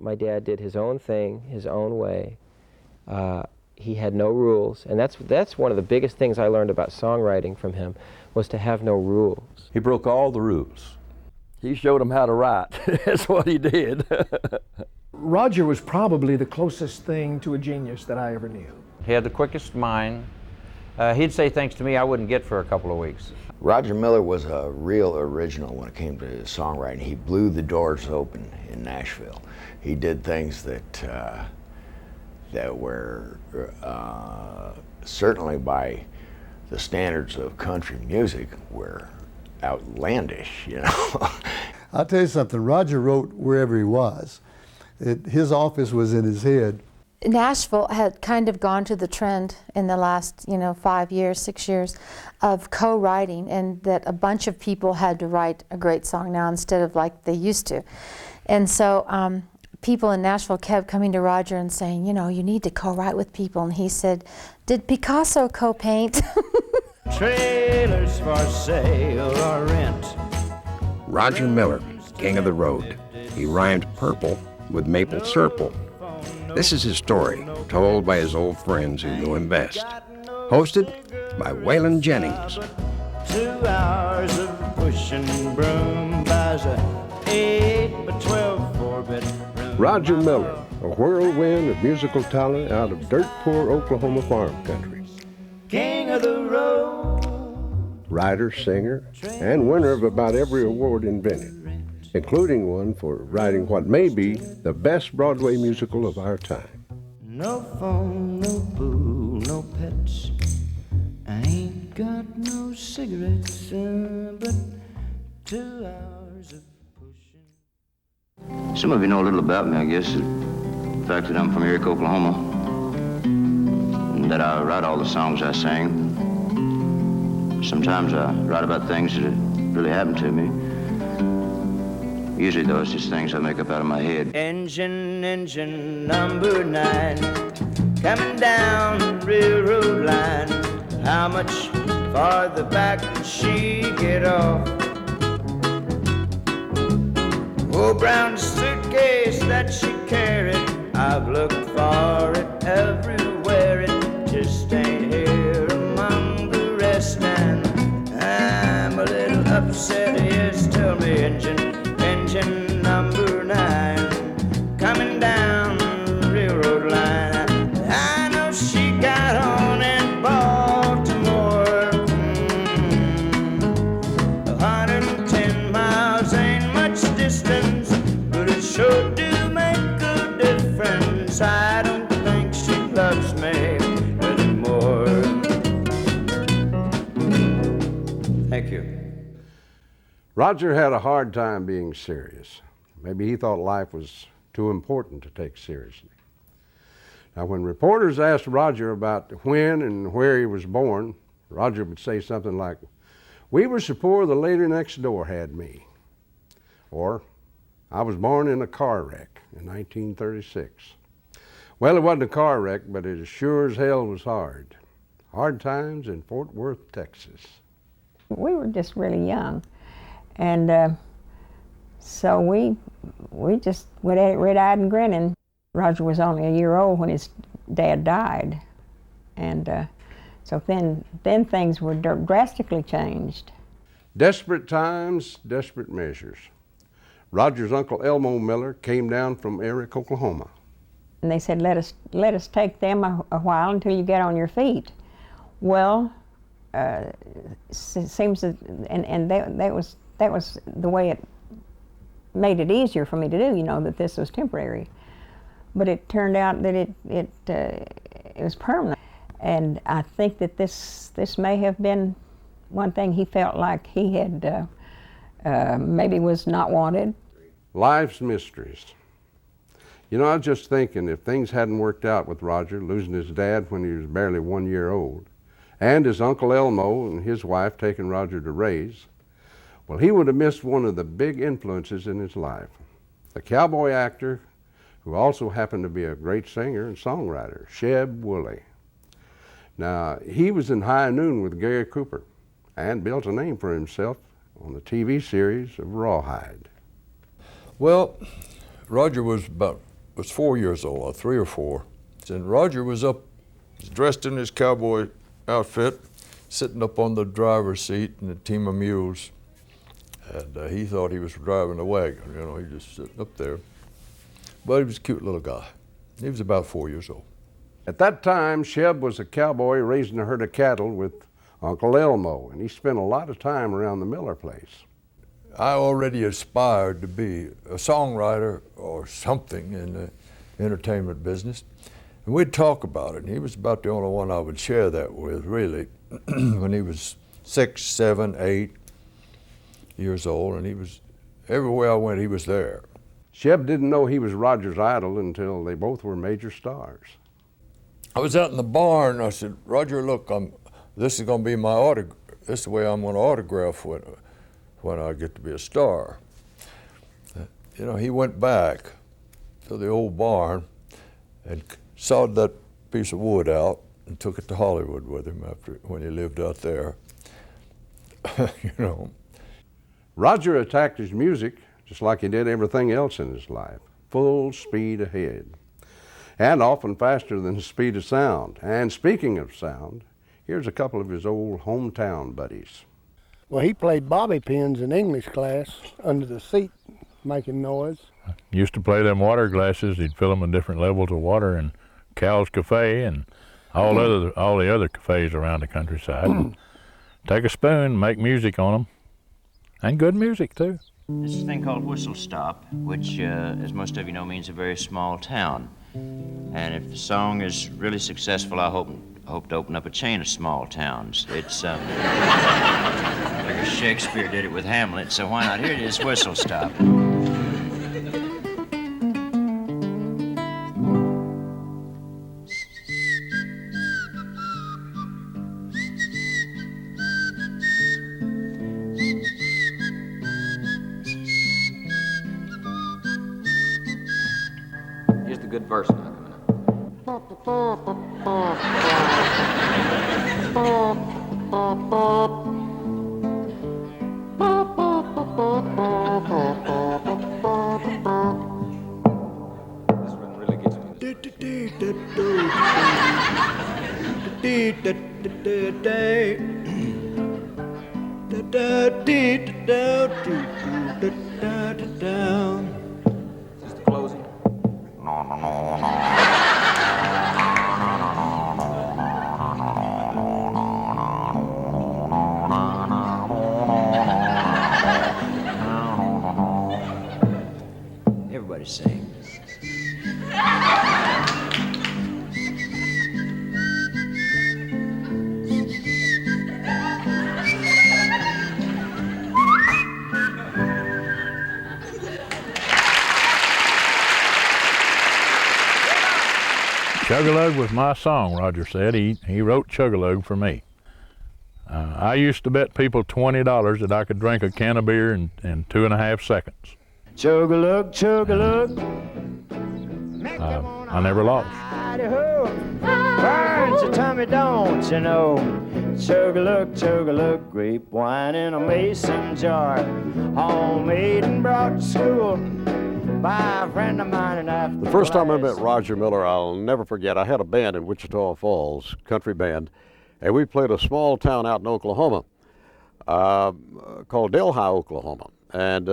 My dad did his own thing, his own way. He had no rules, and that's one of the biggest things I learned about songwriting from him, was to have no rules. He broke all the rules. He showed them how to write. That's what he did. Roger was probably the closest thing to a genius that I ever knew. He had the quickest mind. He'd say things to me I wouldn't get for a couple of weeks. Roger Miller was a real original when it came to songwriting. He blew the doors open in Nashville. He did things that were certainly by the standards of country music were outlandish, you know. I'll tell you something, Roger wrote wherever he was. His office was in his head. Nashville had kind of gone to the trend in the last, 5 years, 6 years of co-writing, and that a bunch of people had to write a great song now instead of like they used to. And so people in Nashville kept coming to Roger and saying, you need to co-write with people. And he said, did Picasso co-paint? Trailers for sale or rent. Roger Miller, king of the road. He rhymed purple with maple syrup. This is his story, told by his old friends who knew him best. Hosted by Waylon Jennings. 2 hours of pushing broom buys a 8 by 12 4-bit room. Roger Miller, a whirlwind of musical talent out of dirt-poor Oklahoma farm country. King of the road. Writer, singer, and winner of about every award invented, including one for writing what may be the best Broadway musical of our time. No phone, no pool, no pets. I ain't got no cigarettes, but 2 hours of pushing. Some of you know a little about me, I guess. The fact that I'm from Erie, Oklahoma, and that I write all the songs I sing. Sometimes I write about things that really happened to me. Usually, though, it's just things I make up out of my head. Engine number 9, coming down railroad line. How much farther back did she get off? Oh, brown suitcase that she carried, I've looked for it everywhere. It just ain't here among the rest, and I'm a little upset. Yes, tell me, engine number 9, coming down the railroad line. I know she got on in Baltimore. 110 miles ain't much distance, but it sure do make a difference. I don't think she loves me anymore. Thank you. Roger had a hard time being serious. Maybe he thought life was too important to take seriously. Now, when reporters asked Roger about when and where he was born, Roger would say something like, "We were so poor the lady next door had me." Or, "I was born in a car wreck in 1936. Well, it wasn't a car wreck, but it as sure as hell was hard. Hard times in Fort Worth, Texas. We were just really young. And so we just went at it red-eyed and grinning. Roger was only a year old when his dad died. And so then things were drastically changed. Desperate times, desperate measures. Roger's Uncle Elmo Miller came down from Erie, Oklahoma. And they said, let us take them a while until you get on your feet. Well, seems that, and that was the way it made it easier for me to do, that this was temporary. But it turned out that it was permanent. And I think that this may have been one thing he felt like he had maybe was not wanted. Life's mysteries. I was just thinking, if things hadn't worked out with Roger losing his dad when he was barely 1 year old, and his Uncle Elmo and his wife taking Roger to raise, well, he would have missed one of the big influences in his life, the cowboy actor who also happened to be a great singer and songwriter, Sheb Wooley. Now, he was in High Noon with Gary Cooper and built a name for himself on the TV series of Rawhide. Well, Roger was about was 4 years old, or 3 or 4. And Roger was up, dressed in his cowboy outfit, sitting up on the driver's seat in a team of mules. And he thought he was driving a wagon, you know, he just sitting up there. But he was a cute little guy. He was about 4 years old. At that time, Sheb was a cowboy raising a herd of cattle with Uncle Elmo, and he spent a lot of time around the Miller place. I already aspired to be a songwriter or something in the entertainment business. And we'd talk about it, and he was about the only one I would share that with, really, when he was 6, 7, 8 years old, and he was, everywhere I went, he was there. Sheb didn't know he was Roger's idol until they both were major stars. I was out in the barn, I said, Roger, look, this is going to be my autograph. This is the way I'm going to autograph when I get to be a star. You know, he went back to the old barn and sawed that piece of wood out and took it to Hollywood with him when he lived out there. You know. Roger attacked his music just like he did everything else in his life, full speed ahead, and often faster than the speed of sound. And speaking of sound, here's a couple of his old hometown buddies. Well, he played bobby pins in English class under the seat, making noise. Used to play them water glasses. He'd fill them in different levels of water in Cal's Cafe and all the other cafes around the countryside. Take a spoon, make music on them, and good music too. This is a thing called Whistle Stop, which, as most of you know, means a very small town. And if the song is really successful, I hope to open up a chain of small towns. It's like Shakespeare did it with Hamlet, so why not? Here it is, Whistle Stop. Here's the good verse now coming This one really gets Is this the closing? Everybody sing. Chug-a-lug was my song, Roger said. He wrote Chug-a-lug for me. I used to bet people $20 that I could drink a can of beer in 2.5 seconds. Chug-a-lug, chug-a-lug. I never lost. Burns your tummy, don't you know? Chug-a-lug, chug-a-lug, grape wine in a mason jar. Homemade and brought to school by a friend of mine. And after the first time I met Roger Miller, I'll never forget. I had a band in Wichita Falls, country band, and we played a small town out in Oklahoma called Delhi, Oklahoma. And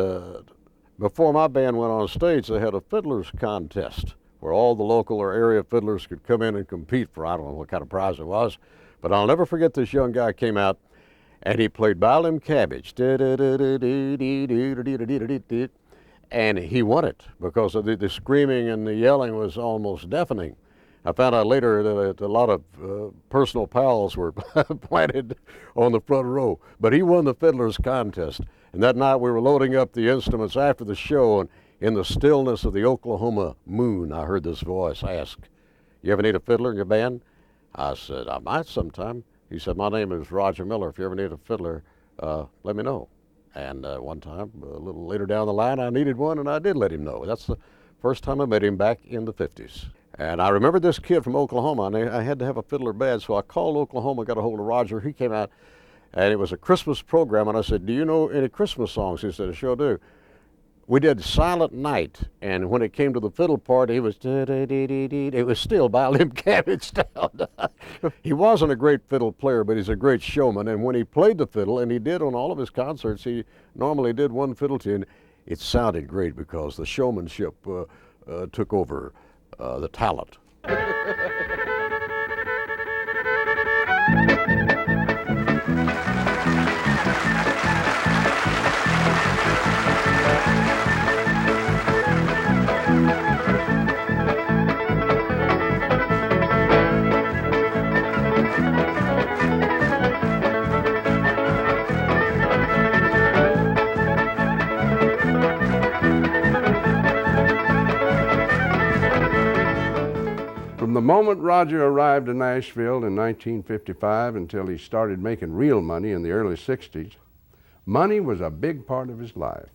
before my band went on stage, they had a fiddlers contest where all the local or area fiddlers could come in and compete for, I don't know what kind of prize it was, but I'll never forget this young guy came out and he played Bowling Cabbage. And he won it because of the screaming and the yelling was almost deafening. I found out later that a lot of personal pals were planted on the front row, but he won the fiddlers contest. And that night we were loading up the instruments after the show, and in the stillness of the Oklahoma moon, I heard this voice ask, "You ever need a fiddler in your band?" I said, "I might sometime." He said, "My name is Roger Miller. If you ever need a fiddler, let me know." And one time, a little later down the line, I needed one, and I did let him know. That's the first time I met him back in the 50s. And I remember this kid from Oklahoma, and I had to have a fiddler bad, so I called Oklahoma, got a hold of Roger. He came out, and it was a Christmas program, and I said, "Do you know any Christmas songs?" He said, "I sure do." we did Silent Night, and when it came to the fiddle part, he was da-da-dee-dee-dee. It was still by Glen Campbell style. He wasn't a great fiddle player, but he's a great showman. And when he played the fiddle, and he did on all of his concerts, he normally did one fiddle tune. It sounded great because the showmanship took over the talent. From the moment Roger arrived in Nashville in 1955 until he started making real money in the early 60s, money was a big part of his life.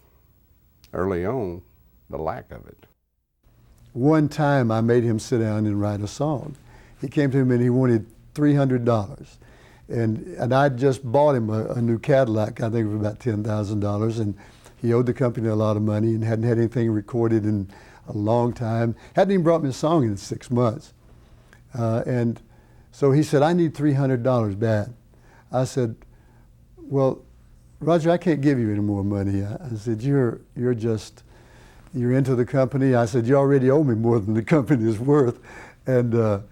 Early on, the lack of it. One time I made him sit down and write a song. He came to me and he wanted $300. And I just bought him a new Cadillac, I think it was about $10,000, and he owed the company a lot of money and hadn't had anything recorded in a long time. Hadn't even brought me a song in 6 months. And so he said, I need $300 bad. I said, well, Roger, I can't give you any more money. I said, you're into the company. I said, you already owe me more than the company is worth. And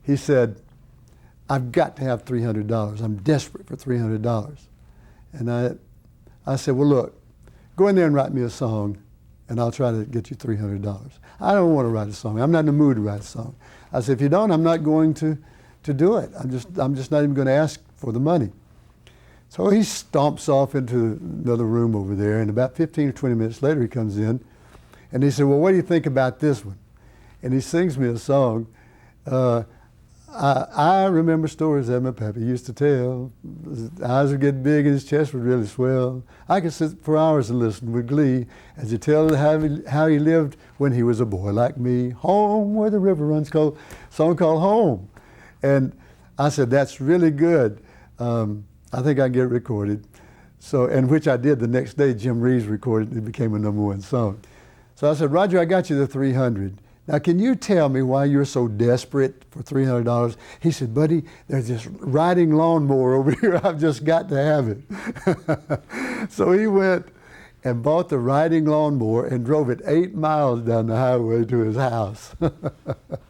he said, I've got to have $300. I'm desperate for $300. And I said, well, look, go in there and write me a song, and I'll try to get you $300. I don't want to write a song. I'm not in the mood to write a song. I said, if you don't, I'm not going to do it. I'm just not even going to ask for the money. So he stomps off into another room over there, and about 15 or 20 minutes later he comes in, and he said, well, what do you think about this one? And he sings me a song. I remember stories that my pappy used to tell. His eyes would get big and his chest would really swell. I could sit for hours and listen with glee as he told how he lived when he was a boy like me. Home where the river runs cold, song called Home. And I said, that's really good. I think I can get it recorded. So, and which I did the next day. Jim Reeves recorded it. It became a #1 song. So I said, Roger, I got you the $300. Now, can you tell me why you're so desperate for $300? He said, buddy, there's this riding lawnmower over here. I've just got to have it. So he went and bought the riding lawnmower and drove it 8 miles down the highway to his house.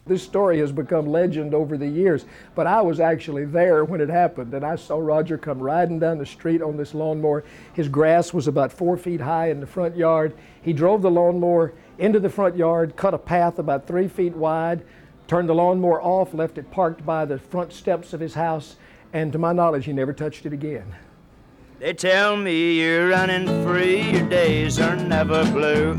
This story has become legend over the years, but I was actually there when it happened, and I saw Roger come riding down the street on this lawnmower. His grass was about 4 feet high in the front yard. He drove the lawnmower into the front yard, cut a path about 3 feet wide, turned the lawnmower off, left it parked by the front steps of his house, and to my knowledge, he never touched it again. They tell me you're running free, your days are never blue.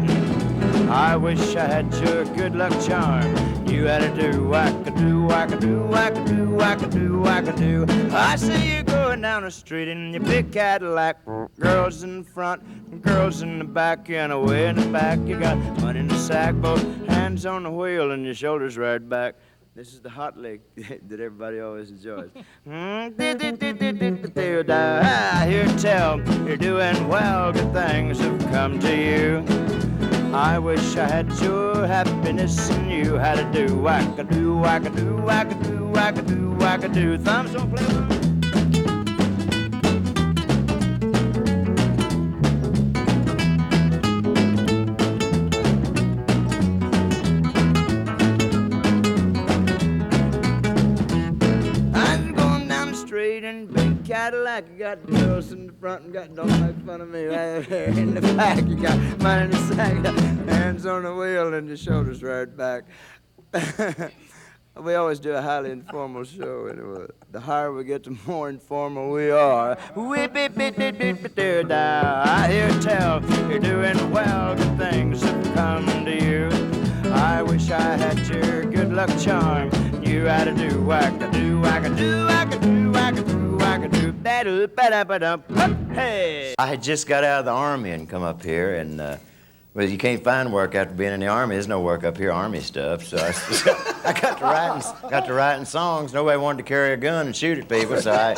I wish I had your good luck charm. You had to do whack-a-do, whack-a-do, whack-a-do, whack-a-do, whack-a-do. I see you going down the street in your big Cadillac. Girls in the front, girls in the back, and away in the back you got money in the sack, both hands on the wheel and your shoulders right back. This is the hot lick that everybody always enjoys. I hear tell you're doing well, good things have come to you. I wish I had your happiness and you had to do whack-a-do, whack-a-do, whack-a-do, whack-a-do, whack-a-do. Thumbs don't play with me. Cadillac, you got girls in the front and got, don't make fun of me, right there in the back, you got money in the sack, hands on the wheel and your shoulders right back. We always do a highly informal show anyway. The higher we get, the more informal we are. I hear tell you're doing well, good things have come to you. I wish I had your good luck charm. You had to do whack-a-do, whack-a-do, whack-a-do, whack-a-do, whack-a-do, ba-do, ba-da-ba-dum. Hey! I had just got out of the Army and come up here, and well, you can't find work after being in the Army. There's no work up here, Army stuff. So I got to writing songs. Nobody wanted to carry a gun and shoot at people, so I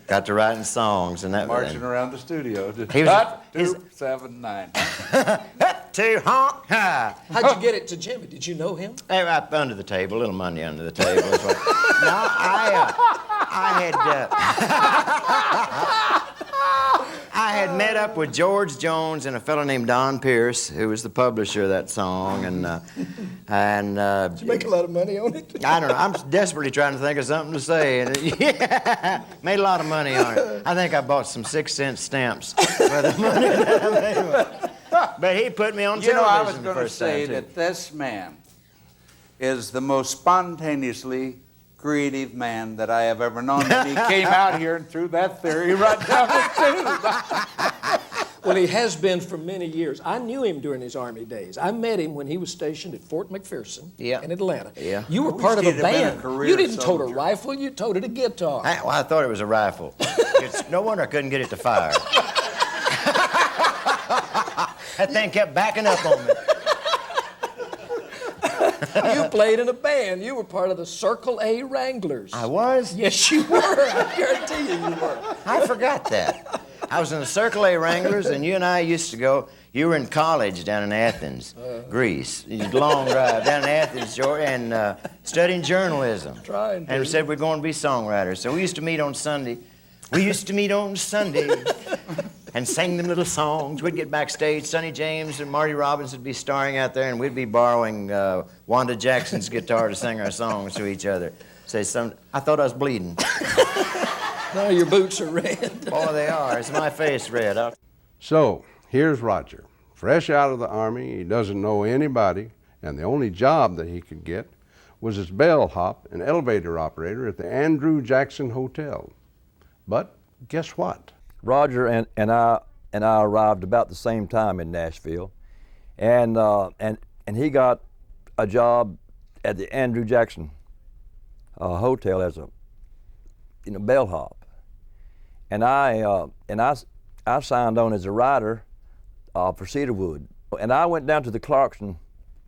got to writing songs. And that marching around the studio. He was, 2, 7, 9. to honk. Ha. How'd you get it to Jimmy? Did you know him? Hey, right under the table, a little money under the table. Is what. No, I had met up with George Jones and a fellow named Don Pierce, who was the publisher of that song, and Did you make a lot of money on it? I don't know. I'm desperately trying to think of something to say. And yeah, made a lot of money on it. I think I bought some 6-cent stamps for the money that I made. But he put me on television. You know, I was the going to first say time, too. that this man is the most spontaneously creative man that I have ever known. And he came out here and threw that theory right down the tube. Well, he has been for many years. I knew him during his Army days. I met him when he was stationed at Fort McPherson in Atlanta. Yeah. You were I part of wish a he'd have been a band. career You didn't tote a soldier. rifle, you toted a guitar. I thought it was a rifle. It's no wonder I couldn't get it to fire. That thing kept backing up on me. You played in a band. You were part of the Circle A Wranglers. I was? Yes, you were. I guarantee you were. I forgot that. I was in the Circle A Wranglers, and you and I used to go. You were in college down in Athens, Greece. You did a long drive down in Athens, Georgia, and studying journalism. Trying to. And we said we're going to be songwriters. So we used to meet on Sunday. And sing them little songs. We'd get backstage. Sonny James and Marty Robbins would be starring out there, and we'd be borrowing Wanda Jackson's guitar to sing our songs to each other. I thought I was bleeding. No, your boots are red. Boy, they are. It's my face red. So here's Roger, fresh out of the Army. He doesn't know anybody, and the only job that he could get was as bellhop and elevator operator at the Andrew Jackson Hotel. But guess what? Roger and I arrived about the same time in Nashville, and he got a job at the Andrew Jackson Hotel as a bellhop, and I signed on as a writer for Cedarwood, and I went down to the Clarkson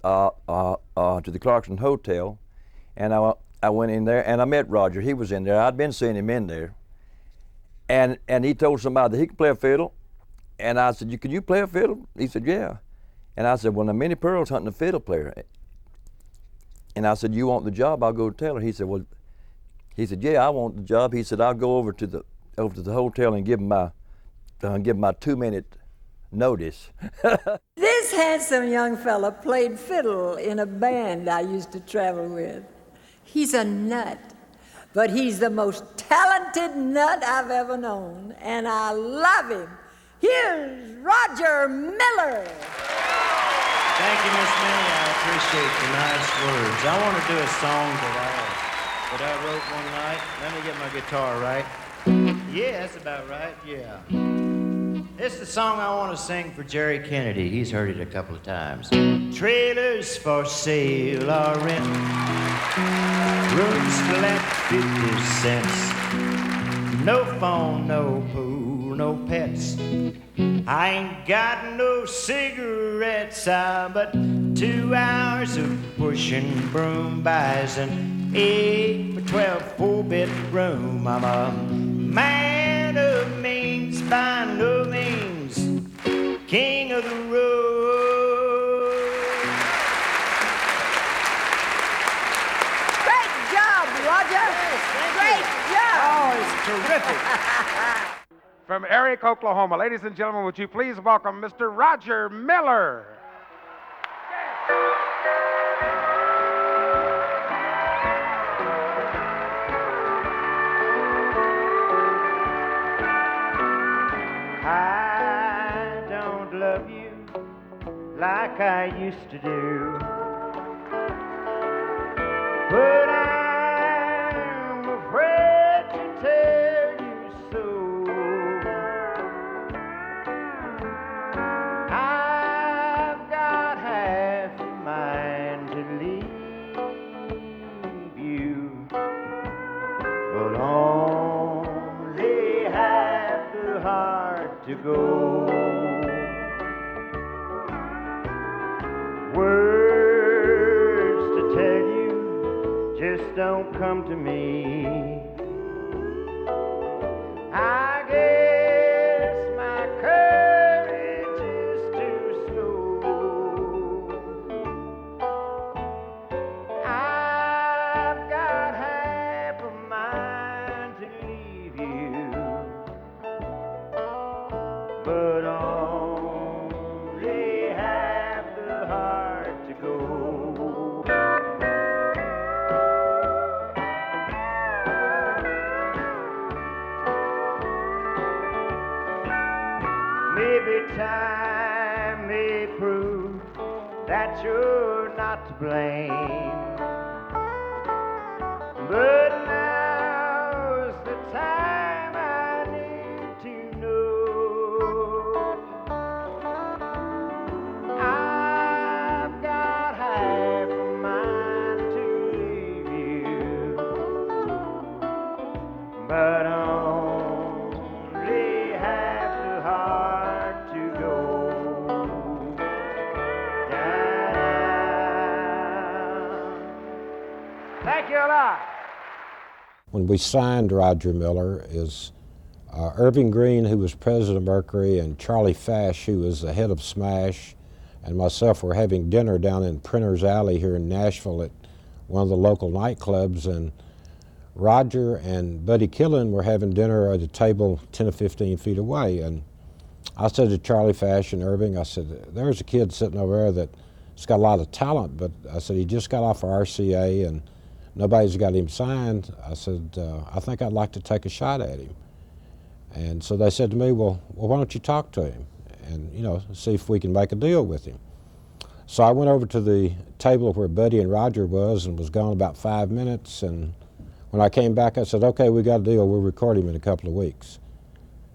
Hotel, and I went in there and I met Roger. He was in there. I'd been seeing him in there. And he told somebody that he could play a fiddle, and I said, "Can you play a fiddle?" He said, "Yeah." And I said, "Well, now Minnie Pearl's hunting a fiddle player." And I said, "You want the job? I'll go tell her." He said, "Yeah, I want the job." He said, "I'll go over to the hotel and give him my 2-minute notice." This handsome young fella played fiddle in a band I used to travel with. He's a nut. But he's the most talented nut I've ever known, and I love him. Here's Roger Miller. Thank you, Miss Minnie. I appreciate the nice words. I want to do a song that I wrote one night. Let me get my guitar right. Yeah, that's about right, yeah. This is the song I want to sing for Jerry Kennedy. He's heard it a couple of times. Trailers for sale are renting. Rooms flat 50 cents. No phone, no pool, no pets. I ain't got no cigarettes, but 2 hours of pushing broom buys an 8 by 12 4-bedroom. I'm a man of means, by no means king of the road. Roger. Great job. Oh, it's terrific. From Eric, Oklahoma, ladies and gentlemen, would you please welcome Mr. Roger Miller. I don't love you like I used to do, but I'm afraid to tell you so. I've got half a mind to leave you, but only half the heart to go. Words to tell you just don't come to me. I guess my courage is too slow. that you're not to blame. But now's the time I need to know. I've got half a mind to leave you, but only half the heart to go. Thank you a lot. When we signed Roger Miller, is Irving Green, who was president of Mercury, and Charlie Fash, who was the head of Smash, and myself were having dinner down in Printer's Alley here in Nashville at one of the local nightclubs, and Roger and Buddy Killen were having dinner at a table 10 or 15 feet away. And I said to Charlie Fash and Irving, I said, there's a kid sitting over there that's got a lot of talent, but I said, he just got off our RCA and nobody's got him signed. I said, I think I'd like to take a shot at him. And so they said to me, well, why don't you talk to him and, you know, see if we can make a deal with him. So I went over to the table where Buddy and Roger was and was gone about 5 minutes. And when I came back, I said, okay, we got a deal. We'll record him in a couple of weeks.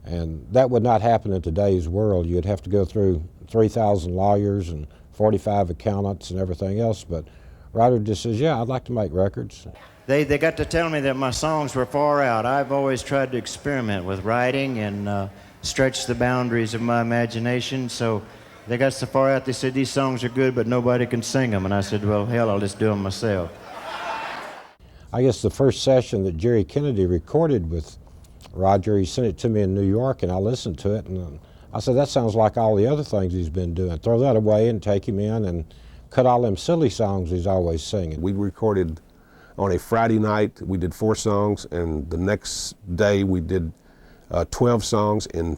And that would not happen in today's world. You'd have to go through 3,000 lawyers and 45 accountants and everything else. But Roger just says, yeah, I'd like to make records. They got to tell me that my songs were far out. I've always tried to experiment with writing and stretch the boundaries of my imagination. So they got so far out, they said, these songs are good, but nobody can sing them. And I said, well, hell, I'll just do them myself. I guess the first session that Jerry Kennedy recorded with Roger, he sent it to me in New York, and I listened to it, and I said, that sounds like all the other things he's been doing. Throw that away and take him in and cut all them silly songs he's always singing. We recorded on a Friday night. We did 4 songs, and the next day we did 12 songs in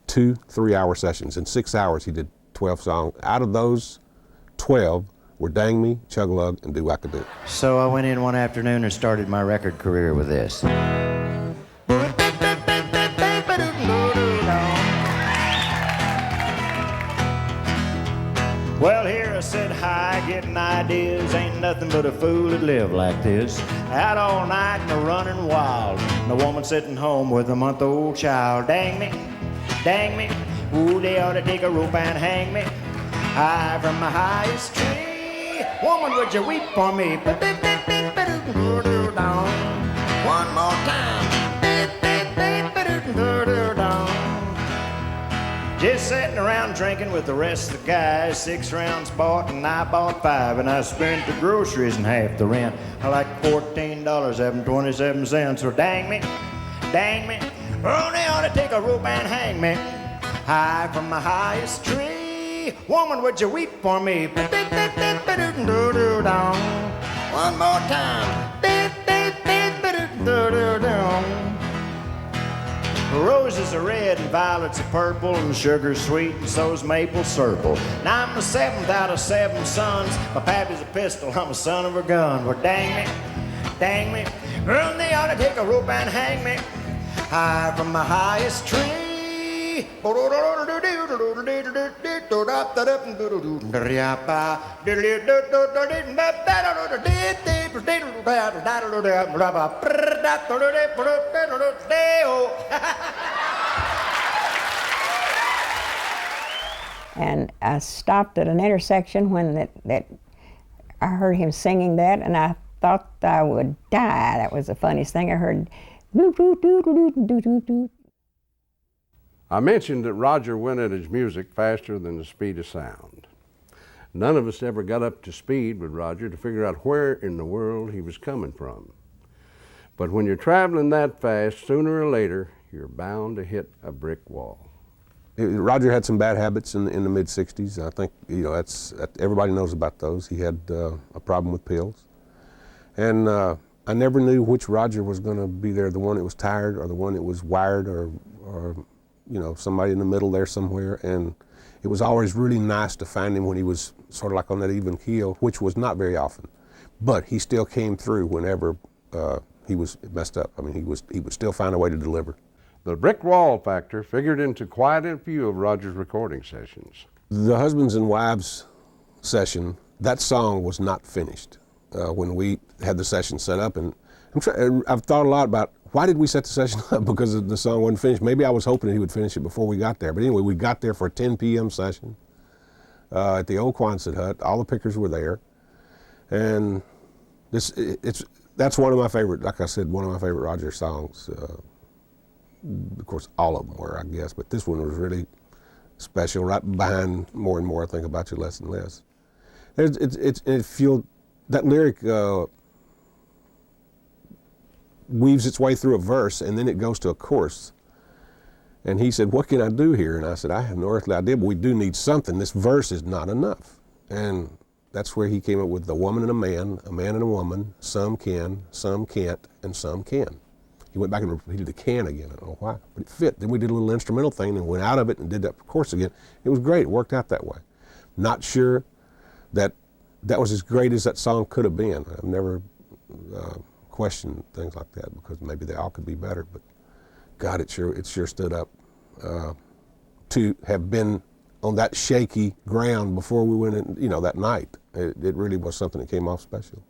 2 3-hour sessions. In 6 hours he did 12 songs. Out of those 12 were Dang Me, Chug a Lug, and Do What I Could Do. So I went in one afternoon and started my record career with this. Well, here I said hi, getting ideas. Ain't nothing but a fool to live like this. Out all night and a running wild. And a woman sitting home with a month-old child. Dang me, ooh, they ought to take a rope and hang me high from the highest tree. Woman, would you weep for me? One more time. Just sitting around drinking with the rest of the guys. 6 rounds bought and I bought 5, and I spent the groceries and half the rent. I like $14, having 27 cents. So dang me, oh, they ought to take a rope and hang me high from the highest tree. Woman, would you weep for me? One more time. Roses are red and violets are purple, and sugar's sweet and so's maple syrup. Now I'm the 7th out of 7 sons. My pappy's a pistol, I'm a son of a gun. Well, dang me, well, they ought to take a rope and hang me high from the highest tree. And I stopped at an intersection when that I heard him singing that, and I thought I would die. That was the funniest thing I heard. I mentioned that Roger went at his music faster than the speed of sound. None of us ever got up to speed with Roger to figure out where in the world he was coming from. But when you're traveling that fast, sooner or later, you're bound to hit a brick wall. Roger had some bad habits in the mid-'60s. I think, you know, everybody knows about those. He had a problem with pills. And I never knew which Roger was going to be there, the one that was tired or the one that was wired, or you know, somebody in the middle there somewhere. And it was always really nice to find him when he was sort of like on that even keel, which was not very often. But he still came through whenever he was messed up. I mean, he would still find a way to deliver. The brick wall factor figured into quite a few of Roger's recording sessions. The Husbands and Wives session that song was not finished when we had the session set up. And I've thought a lot about why did we set the session up because the song wasn't finished. Maybe I was hoping that he would finish it before we got there. But anyway, we got there for a 10 p.m. session at the old Quonset hut. All the pickers were there. And that's one of my favorite, like I said, one of my favorite Roger songs. Of course, all of them were, I guess, but this one was really special, right behind More and More, I Think About You Less and Less. It fueled, that lyric weaves its way through a verse, and then it goes to a chorus. And he said, what can I do here? And I said, I have no earthly idea, but we do need something. This verse is not enough. And that's where he came up with the woman and a man and a woman, some can, some can't, and some can. He went back and repeated the can again. I don't know why, but it fit. Then we did a little instrumental thing and went out of it and did that chorus again. It was great. It worked out that way. Not sure that was as great as that song could have been. I've never questioned things like that because maybe they all could be better. But God, it sure stood up to have been on that shaky ground before we went in, you know, that night. It really was something that came off special.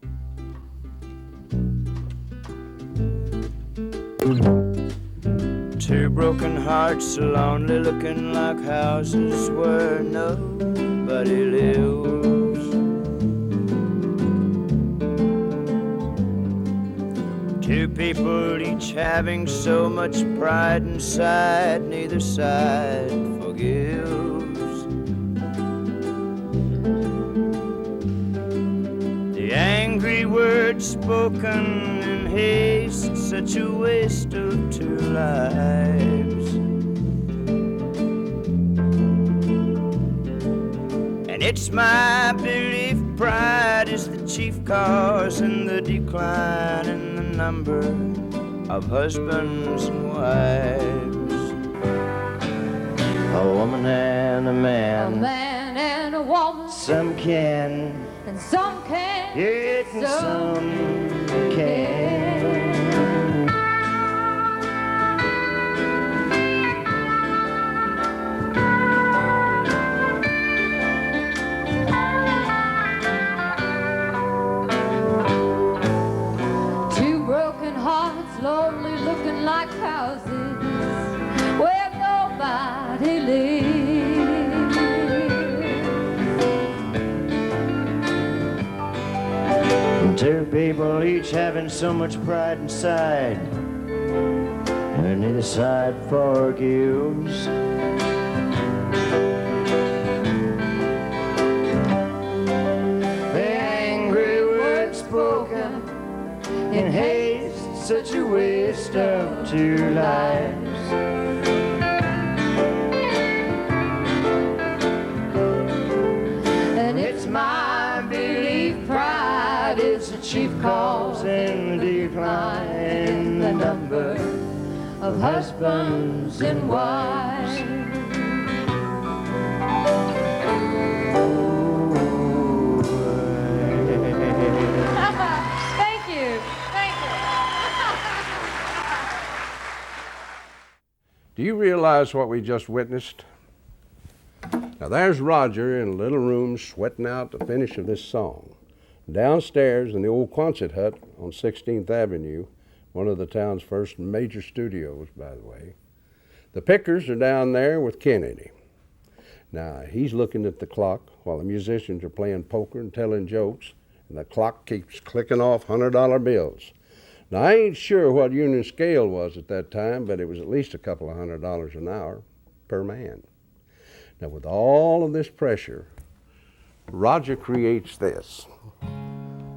Two broken hearts, lonely looking like houses where nobody lives. Two people each having so much pride inside, neither side forgives. The angry words spoken in haste, such a waste of two lives. And it's my belief pride is the chief cause in the decline in the number of husbands and wives. A woman and a man, A man and a woman, some can, and some can, yet and some can. Two broken hearts, lonely looking like houses where nobody lives. Two people each having so much pride inside, and neither side forgives. The angry words spoken in haste, such a waste of two lives. And it's my belief pride is the chief cause in the decline in the number of husbands and wives. Thank you. Thank you. Do you realize what we just witnessed? Now there's Roger in a little room sweating out the finish of this song. Downstairs in the old Quonset hut on 16th Avenue, one of the town's first major studios, by the way. The pickers are down there with Kennedy. Now, he's looking at the clock while the musicians are playing poker and telling jokes, and the clock keeps clicking off $100 bills. Now, I ain't sure what union scale was at that time, but it was at least a couple of $100 an hour per man. Now, with all of this pressure, Roger creates this.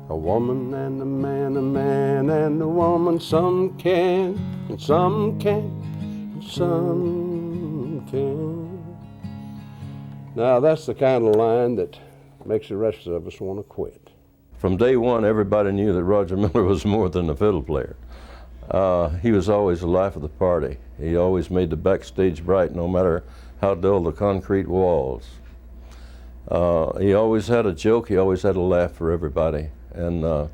A woman and a man and a woman, some can, and some can't, and some can. Now that's the kind of line that makes the rest of us want to quit. From day one, everybody knew that Roger Miller was more than a fiddle player. He was always the life of the party. He always made the backstage bright, no matter how dull the concrete walls. He always had a joke, he always had a laugh for everybody. And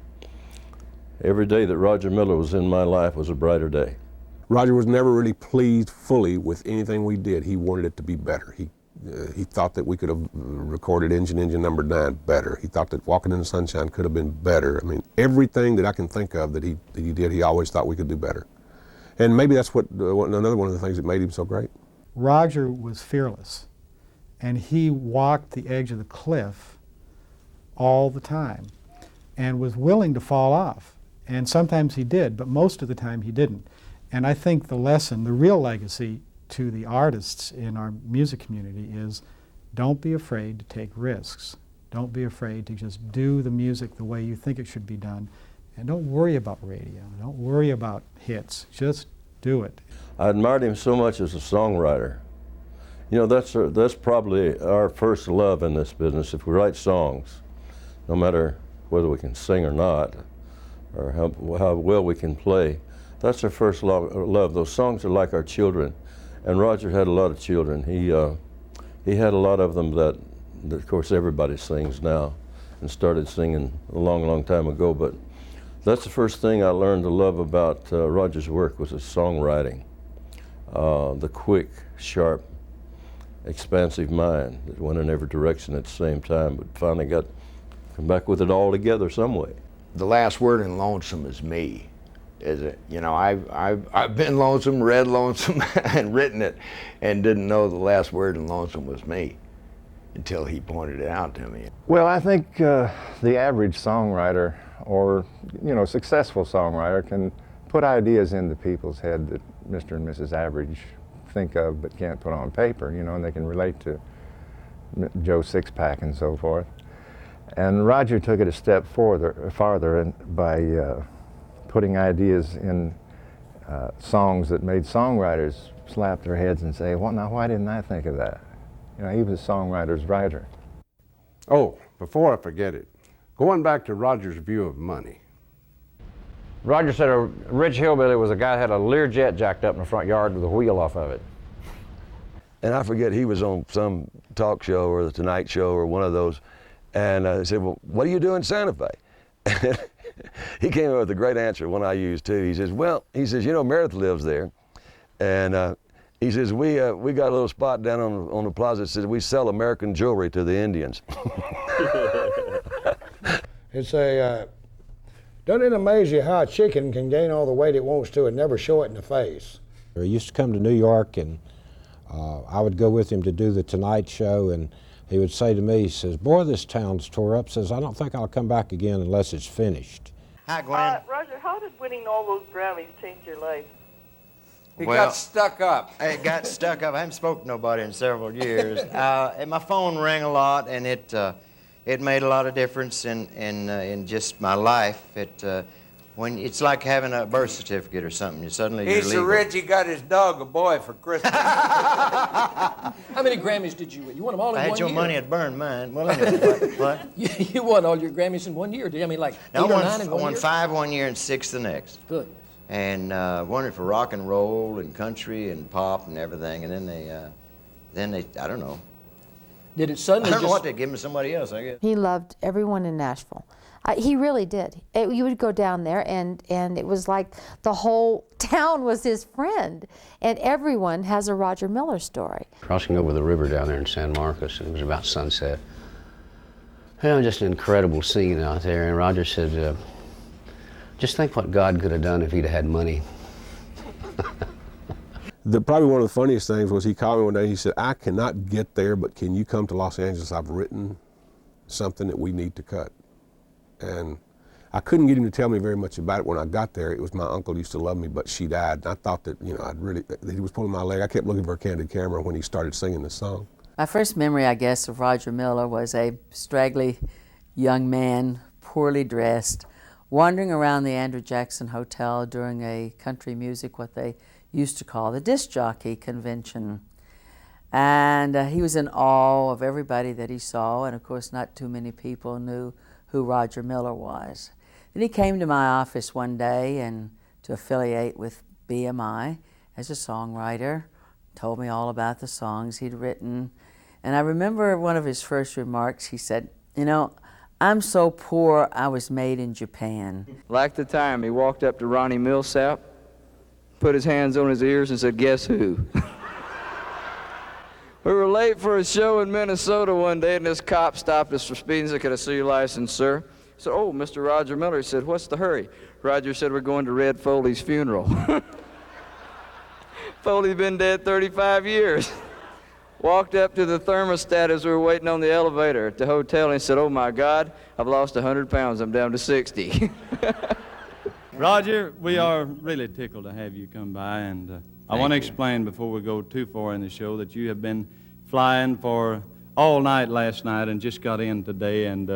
every day that Roger Miller was in my life was a brighter day. Roger was never really pleased fully with anything we did. He wanted it to be better. He thought that we could have recorded Engine Number 9 better. He thought that Walking in the Sunshine could have been better. I mean, everything that I can think of that he did, he always thought we could do better. And maybe that's another one of the things that made him so great. Roger was fearless, and he walked the edge of the cliff all the time and was willing to fall off. And sometimes he did, but most of the time he didn't. And I think the lesson, the real legacy to the artists in our music community is don't be afraid to take risks. Don't be afraid to just do the music the way you think it should be done. And don't worry about radio. Don't worry about hits. Just do it. I admired him so much as a songwriter. You know, that's probably our first love in this business. If we write songs, no matter whether we can sing or not, or how well we can play, that's our first love. Those songs are like our children. And Roger had a lot of children. He had a lot of them that of course everybody sings now, and started singing a long, long time ago. But that's the first thing I learned to love about Roger's work was his songwriting. The quick, sharp, expansive mind that went in every direction at the same time, but finally come back with it all together some way. The last word in Lonesome is me. Is it? You know, I've been lonesome, read Lonesome, and written it, and didn't know the last word in Lonesome was me until he pointed it out to me. Well, I think the average songwriter, or successful songwriter, can put ideas into people's head that Mr. and Mrs. Average think of but can't put on paper. And they can relate to Joe Sixpack and so forth. And Roger took it a step farther by putting ideas in songs that made songwriters slap their heads and say, well, now why didn't I think of that? He was a songwriter's writer. Oh, before I forget it, going back to Roger's view of money. Roger said a rich hillbilly was a guy that had a Learjet jacked up in the front yard with a wheel off of it. And I forget, he was on some talk show or the Tonight Show or one of those, and I said, well, what do you do in Santa Fe? He came up with a great answer, one I used too. He says, Meredith lives there, and he says, we got a little spot down on the plaza that says we sell American jewelry to the Indians. It's doesn't it amaze you how a chicken can gain all the weight it wants to and never show it in the face? He used to come to New York, and I would go with him to do the Tonight Show, and he would say to me, he says, boy, this town's tore up. Says, I don't think I'll come back again unless it's finished. Hi, Glenn. Roger, how did winning all those Grammys change your life? He got stuck up. I got stuck up. I haven't spoken to nobody in several years. And my phone rang a lot, and it made a lot of difference in just my life. When it's like having a birth certificate or something. He's so rich he got his dog a boy for Christmas. How many Grammys did you win? You won them all in 1 year. I had your money, I'd burn mine. Well, anyway, what? You won all your Grammys in 1 year, did you? I mean, like no, 8 or 9 in 1 year? I won 5 1 year and 6 the next. Good. And won it for rock and roll and country and pop and everything. And then they I don't know. Did it suddenly I don't know what, they'd give me somebody else, I guess. He loved everyone in Nashville. He really did. You would go down there, and it was like the whole town was his friend. And everyone has a Roger Miller story. Crossing over the river down there in San Marcos, and it was about sunset. Just an incredible scene out there. And Roger said, just think what God could have done if he'd had money. Probably one of the funniest things was he called me one day and he said, I cannot get there, but can you come to Los Angeles? I've written something that we need to cut. And I couldn't get him to tell me very much about it when I got there. It was my uncle used to love me, but she died. And I thought that, that he was pulling my leg. I kept looking for a candid camera when he started singing the song. My first memory, I guess, of Roger Miller was a straggly young man, poorly dressed, wandering around the Andrew Jackson Hotel during a country music, what they used to call the disc jockey convention. And he was in awe of everybody that he saw, and of course not too many people knew who Roger Miller was. Then he came to my office one day and to affiliate with BMI as a songwriter, told me all about the songs he'd written. And I remember one of his first remarks, he said, I'm so poor I was made in Japan. Like the time he walked up to Ronnie Millsap, put his hands on his ears and said, guess who? We were late for a show in Minnesota one day, and this cop stopped us for speeding. He said, "Can I see your license, sir?" I said, "Oh, Mr. Roger Miller." He said, "What's the hurry?" Roger said, "We're going to Red Foley's funeral." Foley's been dead 35 years. Walked up to the thermostat as we were waiting on the elevator at the hotel, and he said, "Oh my God, I've lost 100 pounds. I'm down to 60. Roger, we are really tickled to have you come by, and I want to explain before we go too far in the show that you have been flying for all night last night and just got in today, and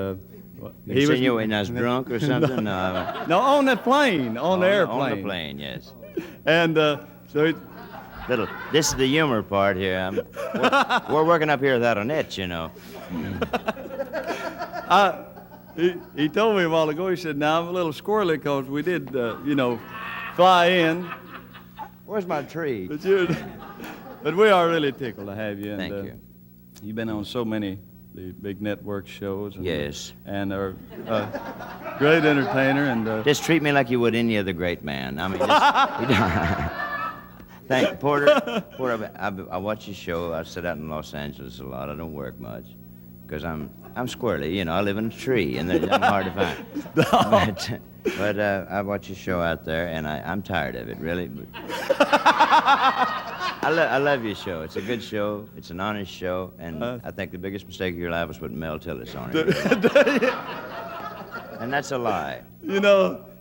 Insinuating I was drunk or something? No, no, on the plane, on the airplane. On the plane, yes. And so this is the humor part here. We're working up here without a net, you know. He told me a while ago, he said, "Now I'm a little squirrely because we did, fly in." Where's my tree? But we are really tickled to have you. And, Thank you. You've been on so many the big network shows. And, Yes. And are a great entertainer. And just treat me like you would any other great man. I mean, thank you, Porter. Porter, I watch your show. I sit out in Los Angeles a lot. I don't work much because I'm squirrely. You know, I live in a tree, and I'm hard to find. But I watch your show out there, and I'm tired of it, really. I love your show. It's a good show. It's an honest show, and I think the biggest mistake of your life was putting Mel Tillis on it. And that's a lie.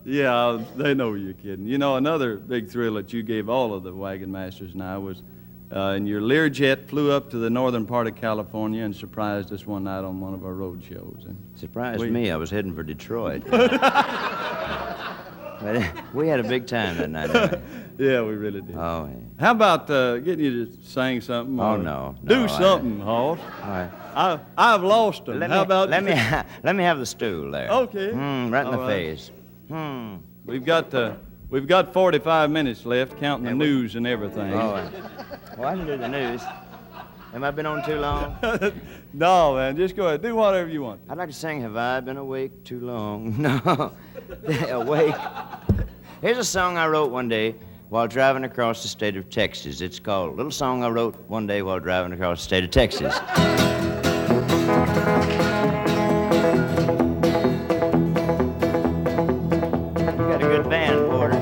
Yeah, they know you're kidding. Another big thrill that you gave all of the wagon masters and I was in your Learjet flew up to the northern part of California and surprised us one night on one of our road shows. And surprised me. I was heading for Detroit. But we had a big time that night. Yeah, we really did. Oh, yeah. How about getting you to sing something? Oh, no. Do something, Hoss. All right. I've lost them. How about let me have the stool there. Okay. Right in the face. We've got 45 minutes left, counting the news and everything. Oh, well, I can do the news. Have I been on too long? No, man. Just go ahead. Do whatever you want. I'd like to sing "Have I Been Awake Too Long?" No. Awake. Here's a song I wrote one day while driving across the state of Texas. It's called "Little Song I Wrote One Day While Driving Across the State of Texas." You got a good band, Porter.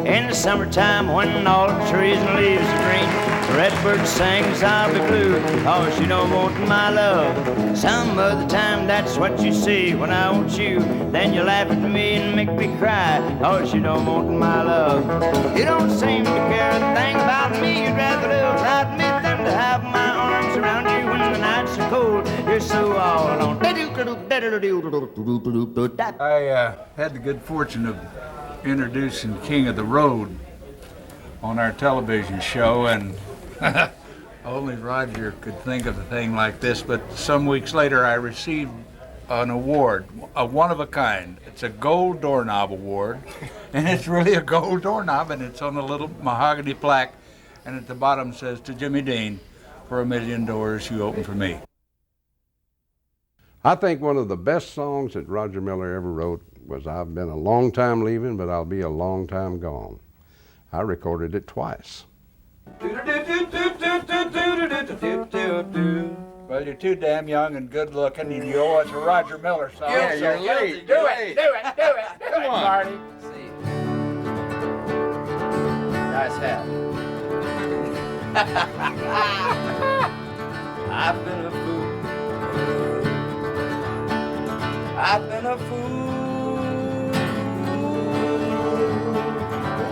In the summertime when all the trees and leaves are green, the redbird sings, "I'll be blue, 'cause you don't want my love." Some other time that's what you see when I want you. Then you laugh at me and make me cry, 'cause you don't want my love. You don't seem to care a thing about me. You'd rather live without me than to have my arms around you when the nights are cold. You're so all alone. I had the good fortune of introducing King of the Road on our television show, and only Roger could think of a thing like this, but some weeks later I received an award, a one-of-a-kind. It's a gold doorknob award, and it's really a gold doorknob, and it's on a little mahogany plaque, and at the bottom says, "To Jimmy Dean, for 1,000,000 doors you open for me." I think one of the best songs that Roger Miller ever wrote was "I've been a long time leaving, but I'll be a long time gone." I recorded it twice. Well, you're too damn young and good looking, and you owe us a Roger Miller song. Yeah, you're late. Do it, Marty. Nice hat. I've been a fool. I've been a fool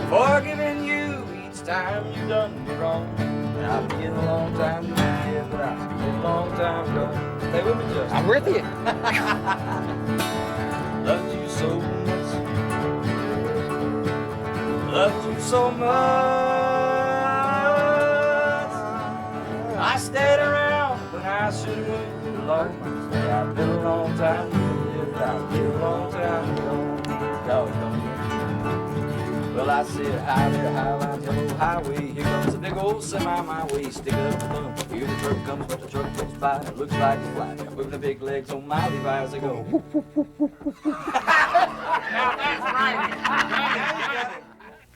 for giving you each time you done me wrong. And I'll be in a long time to live, but I'll be a long time gone. Stay with me, Justin. I'm with you. Loved you so much. Loved you so much. I stayed around when I should have went alone. I've been a long time to live, but I'll be a long time gone. Doggone. Well, I said, hi there, Highline Yellow Highway. Here comes a big old semi my way. Stick up the thumb. Here the truck comes, but the truck goes by. It looks like a fly. Moving the big legs on my Levi's, they go.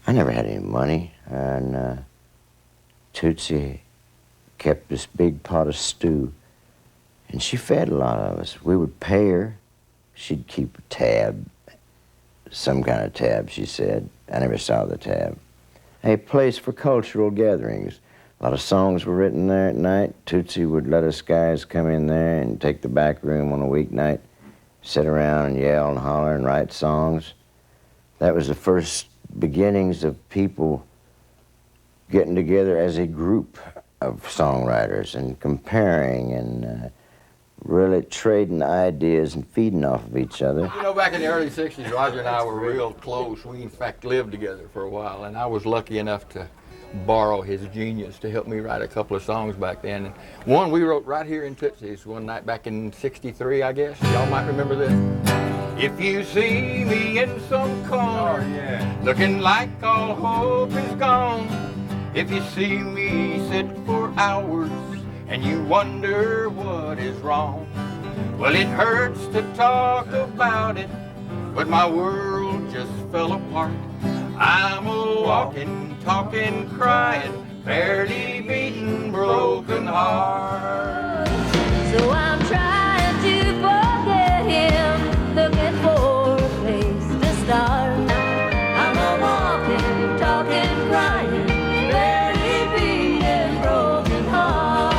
I never had any money, and Tootsie kept this big pot of stew, and she fed a lot of us. We would pay her. She'd keep a tab, some kind of tab, she said. I never saw the tab. A place for cultural gatherings. A lot of songs were written there at night. Tootsie would let us guys come in there and take the back room on a weeknight, sit around and yell and holler and write songs. That was the first beginnings of people getting together as a group of songwriters and comparing and really trading ideas and feeding off of each other. You know, back in the early 60s, Roger and I were real close. We, in fact, lived together for a while, and I was lucky enough to borrow his genius to help me write a couple of songs back then. And one we wrote right here in Tootsie's one night back in '63, I guess. Y'all might remember this. If you see me in some corner, looking like all hope is gone, if you see me sit for hours and you wonder what is wrong, well, it hurts to talk about it, but my world just fell apart. I'm a walking, talking, crying, barely beating, broken heart. So I'm trying to forget him, looking for a place to start. I'm a walking, talking, crying, barely beating, broken heart.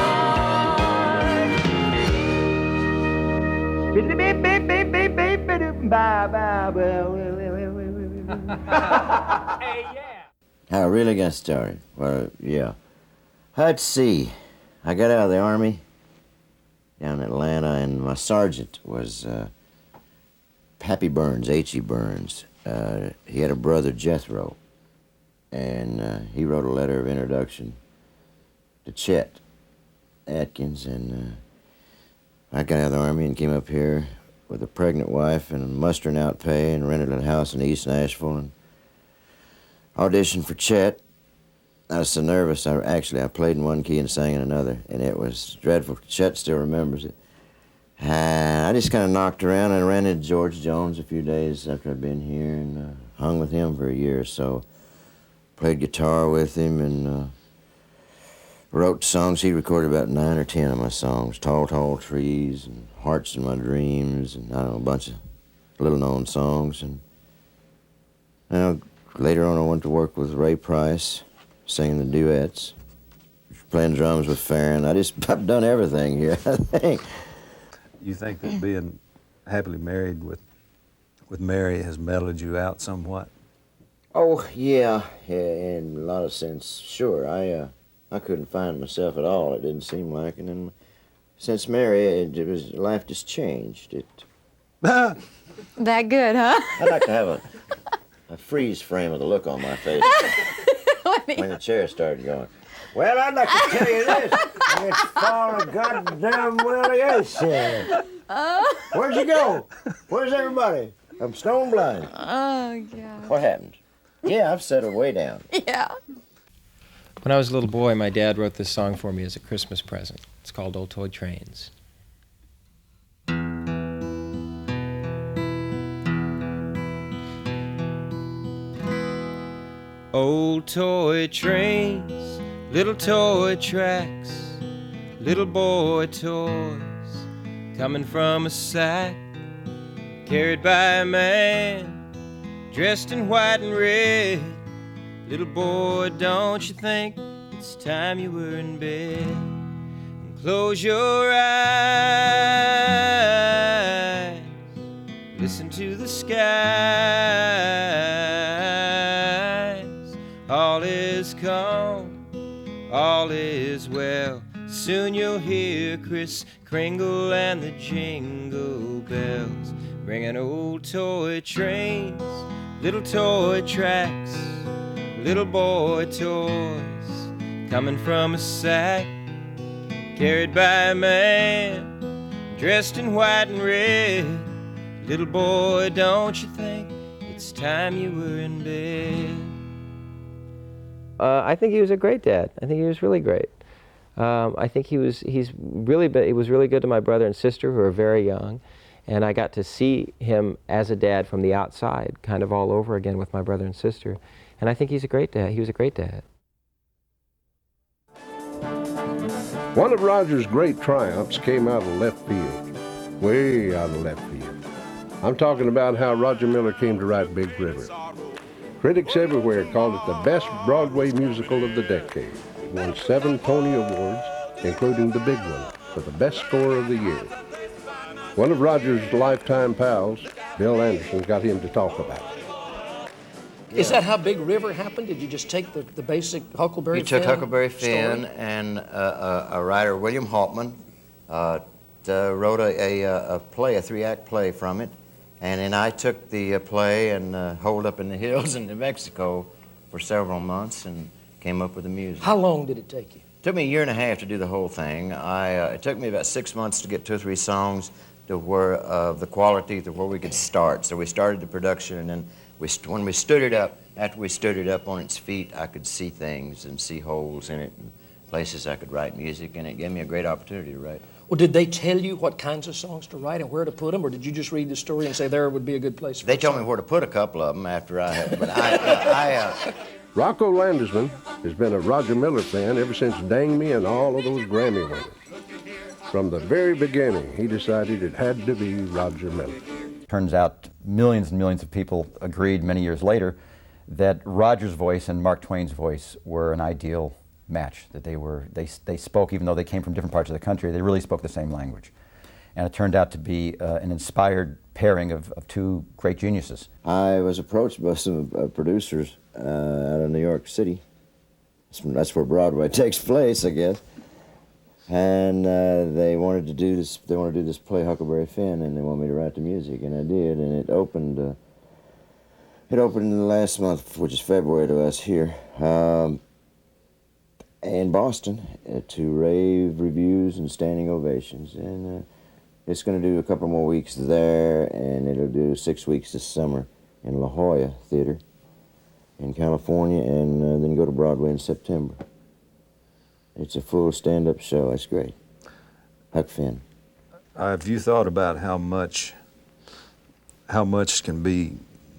How I really got started? Well, yeah. Let's see. I got out of the Army down in Atlanta, and my sergeant was Pappy Burns, H.E. Burns. He had a brother, Jethro, and he wrote a letter of introduction to Chet Atkins, and I got out of the Army and came up here with a pregnant wife and mustering out pay and rented a house in East Nashville and auditioned for Chet. I was so nervous, I played in one key and sang in another, and it was dreadful. Chet still remembers it. I just kind of knocked around and ran into George Jones a few days after I'd been here and hung with him for a year or so. Played guitar with him and wrote songs. He recorded about 9 or 10 of my songs, Tall, Tall Trees and Hearts in My Dreams, and I don't know, a bunch of little-known songs. And later on I went to work with Ray Price, singing the duets, playing drums with Farron. I've done everything here, I think. You think that being happily married with Mary has mellowed you out somewhat? Oh, yeah, in a lot of sense, sure. I couldn't find myself at all, it didn't seem like. And then since Mary, life just changed. That good, huh? I'd like to have a freeze frame of the look on my face when the chair started going. Well, I'd like to tell you this. It's fall of goddamn williation. Where'd you go? Where's everybody? I'm stone blind. Oh, God. What happened? Yeah, I've settled way down. Yeah. When I was a little boy, my dad wrote this song for me as a Christmas present. It's called Old Toy Trains. Old toy trains, little toy tracks, little boy toys coming from a sack, carried by a man dressed in white and red. Little boy, don't you think it's time you were in bed? And close your eyes, listen to the skies. All is calm, all is well. Soon you'll hear Kris Kringle and the jingle bells, bringing old toy trains, little toy tracks, little boy toys coming from a sack, carried by a man dressed in white and red. Little boy, don't you think it's time you were in bed? I think he was a great dad. I think he was really great. I think he was really good to my brother and sister, who are very young, and I got to see him as a dad from the outside, kind of all over again with my brother and sister. And I think he's a great dad. He was a great dad. One of Roger's great triumphs came out of left field, way out of left field. I'm talking about how Roger Miller came to write Big River. Critics everywhere called it the best Broadway musical of the decade. It won 7 Tony Awards, including the big one for the best score of the year. One of Roger's lifetime pals, Bill Anderson, got him to talk about it. Is that how Big River happened? Did you just take the basic Huckleberry We Finn took Huckleberry Finn, story? and a writer, William Haltman, wrote a play, a 3-act play from it. And then I took the play and holed up in the hills in New Mexico for several months and came up with the music. How long did it take you? It took me a year and a half to do the whole thing. It took me about 6 months to get 2 or 3 songs to where the quality to where we could start. So we started the production, and then when we stood it up, after we stood it up on its feet, I could see things and see holes in it and places I could write music, and it gave me a great opportunity to write. Well, did they tell you what kinds of songs to write and where to put them, or did you just read the story and say there would be a good place for They a told song? me where to put a couple of them after I had, but Rocco Landisman has been a Roger Miller fan ever since Dang Me and all of those Grammy winners. From the very beginning, he decided it had to be Roger Miller. Turns out millions and millions of people agreed many years later that Roger's voice and Mark Twain's voice were an ideal match, that they spoke, even though they came from different parts of the country, they really spoke the same language. And it turned out to be an inspired pairing of 2 great geniuses. I was approached by some producers out of New York City. That's where Broadway takes place, I guess. And they wanted to do this. They wanted to do this play, Huckleberry Finn, and they wanted me to write the music, and I did. And it opened. It opened in the last month, which is February to us here, in Boston, to rave reviews and standing ovations. And it's going to do a couple more weeks there, and it'll do 6 weeks this summer in La Jolla Theater in California, and then go to Broadway in September. It's a full stand-up show. It's great. Huck Finn. Have you thought about how much can be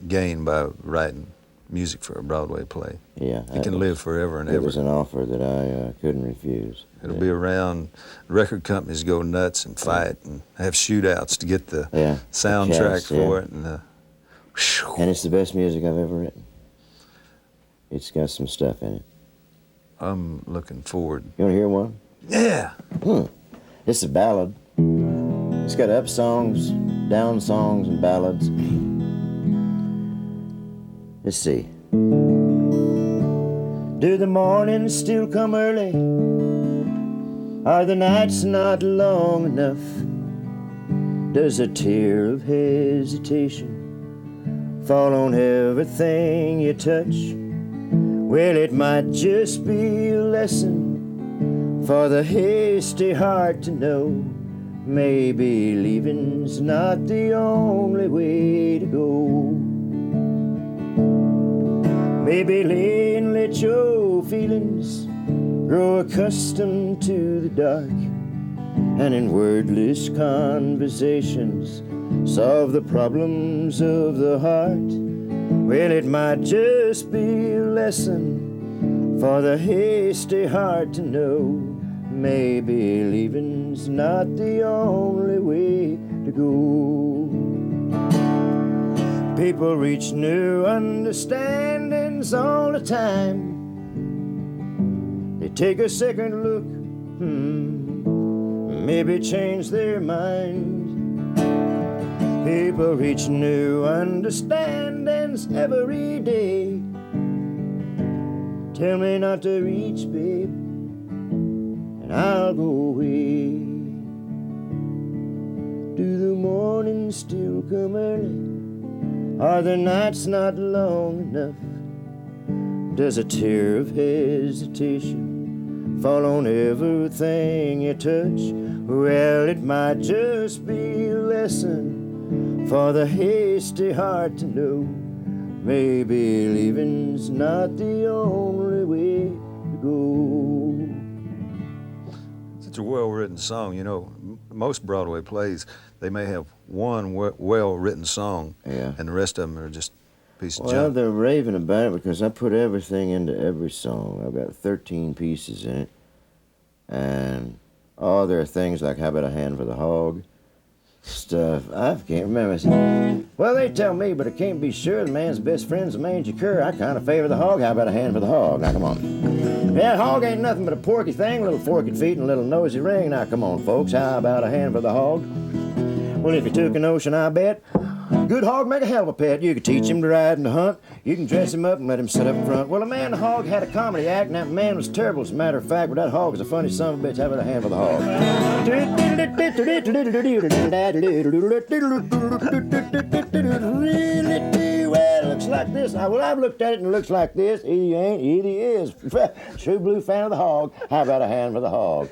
gained by writing music for a Broadway play? Yeah. It can live forever and ever. It was an offer that I couldn't refuse. It'll be around. Record companies go nuts and fight and have shootouts to get the soundtrack for it. And it's the best music I've ever written. It's got some stuff in it. I'm looking forward. You want to hear one? Yeah. It's a ballad. It's got up songs, down songs, and ballads. Let's see. Do the mornings still come early? Are the nights not long enough? Does a tear of hesitation fall on everything you touch? Well, it might just be a lesson for the hasty heart to know. Maybe leaving's not the only way to go. Maybe lay and let your feelings grow accustomed to the dark, and in wordless conversations solve the problems of the heart. Well, it might just be a lesson for the hasty heart to know. Maybe leaving's not the only way to go. People reach new understandings all the time. They take a second look, maybe change their mind. People reach new understandings every day. Tell me not to reach, babe, and I'll go away. Do the mornings still come early? Are the nights not long enough? Does a tear of hesitation fall on everything you touch? Well, it might just be a lesson for the hasty heart to know. Maybe leaving's not the only way to go. Such a well-written song. You know, most Broadway plays, they may have one well-written song, and the rest of them are just pieces of Well, junk. they're raving about it because I put everything into every song. I've got 13 pieces in it, and Oh, there are things like How About a Hand for the Hog? Stuff. I can't remember. Well, they tell me, but I can't be sure. The man's best friend's a mangy cur. I kind of favor the hog. How about a hand for the hog? Now, come on. Yeah, hog ain't nothing but a porky thing, little forky feet and a little nosy ring. Now, come on, folks. How about a hand for the hog? Well, if you took a notion, I bet, good hog make a hell of a pet. You could teach him to ride and to hunt. You can dress him up and let him sit up front. Well, a man and a hog had a comedy act, and that man was terrible, as a matter of fact, but that hog was a funny son of a bitch. How about a hand for the hog? Well, it looks like this. Well, I've looked at it and it looks like this. Either you ain't, either you is. True blue fan of the hog. How about a hand for the hog?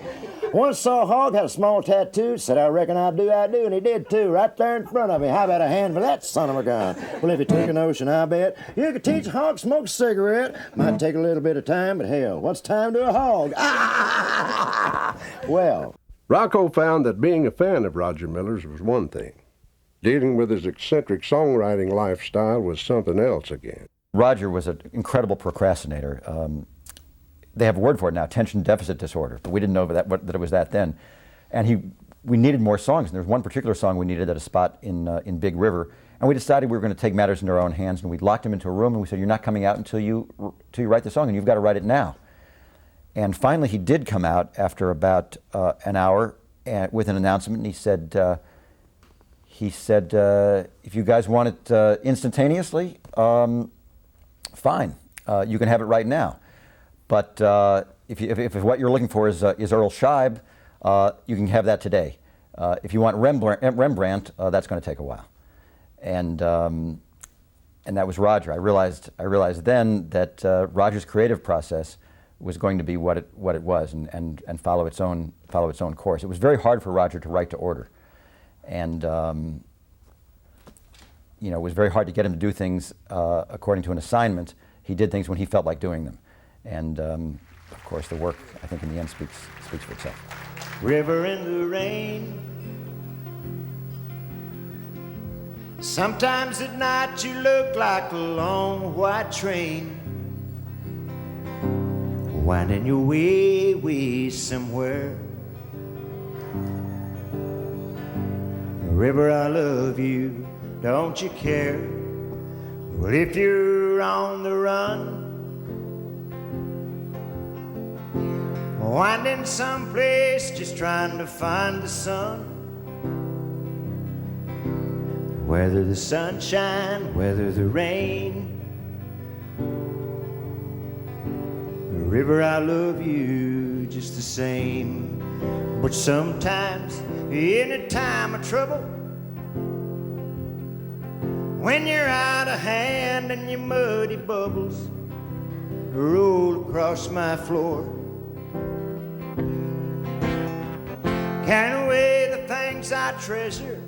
Once saw a hog, had a small tattoo, said, I reckon I do, and he did too, right there in front of me. How about a hand for that son of a gun? Well, if you took a notion, I bet, you could teach a hog to smoke a cigarette. Might take a little bit of time, but hell, what's time to a hog? Well. Rocco found that being a fan of Roger Miller's was one thing. Dealing with his eccentric songwriting lifestyle was something else again. Roger was an incredible procrastinator. They have a word for it now, attention deficit disorder, but we didn't know that it was that then. And we needed more songs, and there was one particular song we needed at a spot in Big River, and we decided we were going to take matters into our own hands, and we locked him into a room, and we said, you're not coming out until you write the song, and you've got to write it now. And finally he did come out after about an hour with an announcement, and he said, if you guys want it instantaneously, fine, you can have it right now. But if what you're looking for is Earl Scheib, you can have that today. If you want Rembrandt, that's going to take a while. And that was Roger. I realized then that Roger's creative process was going to be what it was and follow its own course. It was very hard for Roger to write to order, and it was very hard to get him to do things according to an assignment. He did things when he felt like doing them. And of course, the work, I think, in the end speaks for itself. River in the rain. Sometimes at night you look like a long white train, winding your way somewhere. River, I love you, don't you care? Well, if you're on the run, winding someplace just trying to find the sun, whether the sunshine, whether the rain. River, I love you just the same. But sometimes in a time of trouble, when you're out of hand and your muddy bubbles roll across my floor, carrying away the things I treasure,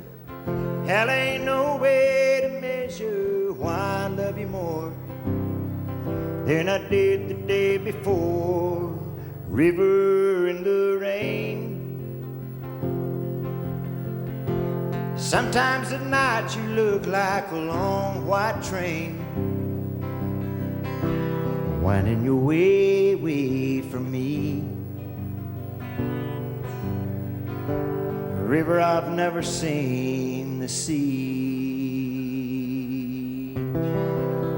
hell ain't no way to measure why I love you more than I did the day before. River in the rain. Sometimes at night you look like a long white train, winding your way from me. River, I've never seen the sea.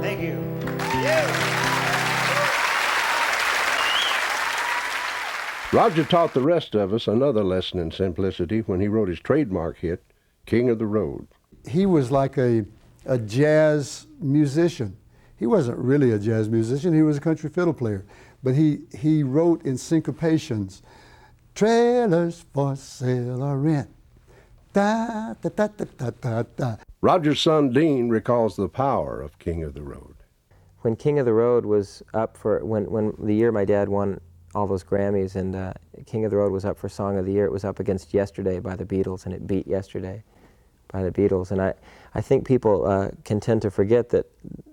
Thank you. Roger taught the rest of us another lesson in simplicity when he wrote his trademark hit, King of the Road. He was like a jazz musician. He wasn't really a jazz musician, he was a country fiddle player. But he wrote in syncopations, trailers for sale or rent. Da, da, da, da, da, da, da. Roger's son Dean recalls the power of King of the Road. When King of the Road was up for, when the year my dad won all those Grammys and King of the Road was up for Song of the Year, it was up against Yesterday by the Beatles, and it beat Yesterday by the Beatles. And I think people can tend to forget that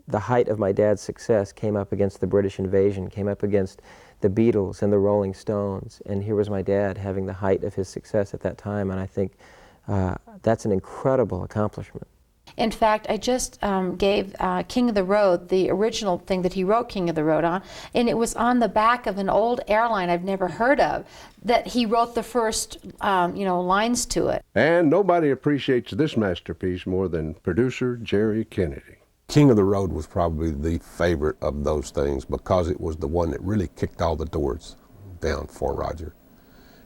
the height of my dad's success came up against the British invasion, came up against the Beatles and the Rolling Stones, and here was my dad having the height of his success at that time, and I think that's an incredible accomplishment. In fact, I just gave King of the Road, the original thing that he wrote King of the Road on, and it was on the back of an old airline I've never heard of, that he wrote the first, lines to it. And nobody appreciates this masterpiece more than producer Jerry Kennedy. King of the Road was probably the favorite of those things because it was the one that really kicked all the doors down for Roger.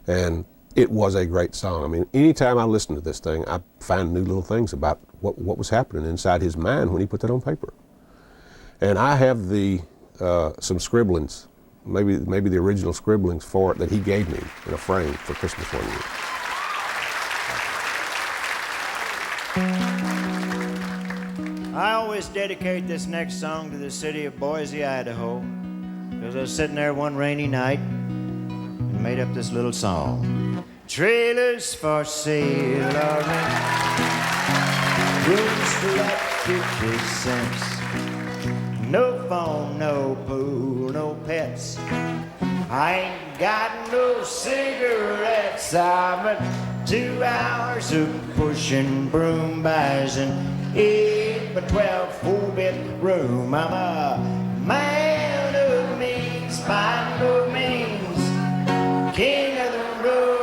And it was a great song. I mean, anytime I listen to this thing, I find new little things about what was happening inside his mind when he put that on paper. And I have some scribblings, maybe the original scribblings for it that he gave me in a frame for Christmas one year. I always dedicate this next song to the city of Boise, Idaho, because I was sitting there one rainy night and made up this little song. Trailers for sale are in, rooms for like 50 cents. No phone, no pool, no pets. I ain't got no cigarettes. I've been 2 hours of pushing broom buys an 8 by 12 4-bit room. I'm a man of means, by no means, king of the road.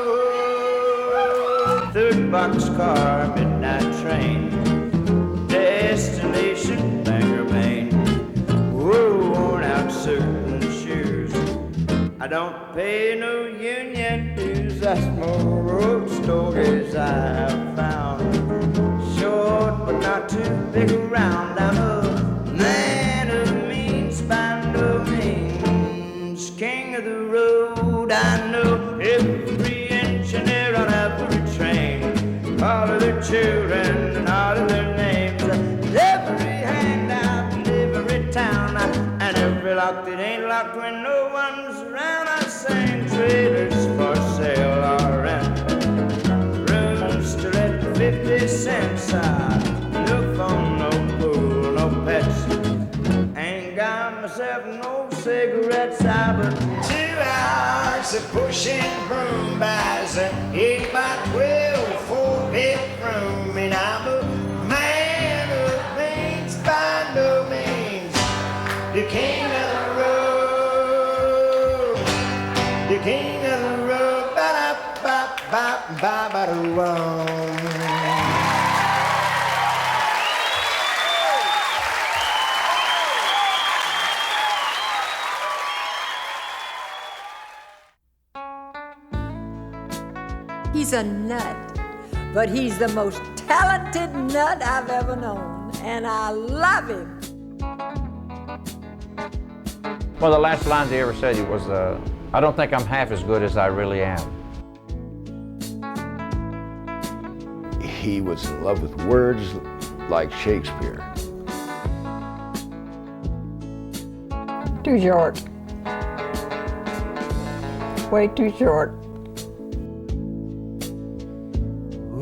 3rd boxcar, midnight train, destination Bangor, Maine. Whoa, worn out certain shoes. I don't pay no union dues. That's more road stories I've found. Short but not too big around. I'm a man of means by no means, king of the road. I know every engineer on every train, all of their children and all of their names, every handout in every town, and every lock that ain't locked when no one's around. I sing trailers for sale are rent, rooms to let 50 cents. No phone, no pool, no pets. Ain't got myself no cigarettes. I've been 2 hours of pushing broom buys an 8 by 12 4-bit room, and I'm a man of means by no means, the king of the road, the king of the road. Ba-da-ba-ba-ba-ba-da-wum. He's a nut, but he's the most talented nut I've ever known, and I love him. One of the last lines he ever said was, I don't think I'm half as good as I really am. He was in love with words like Shakespeare. Too short. Way too short.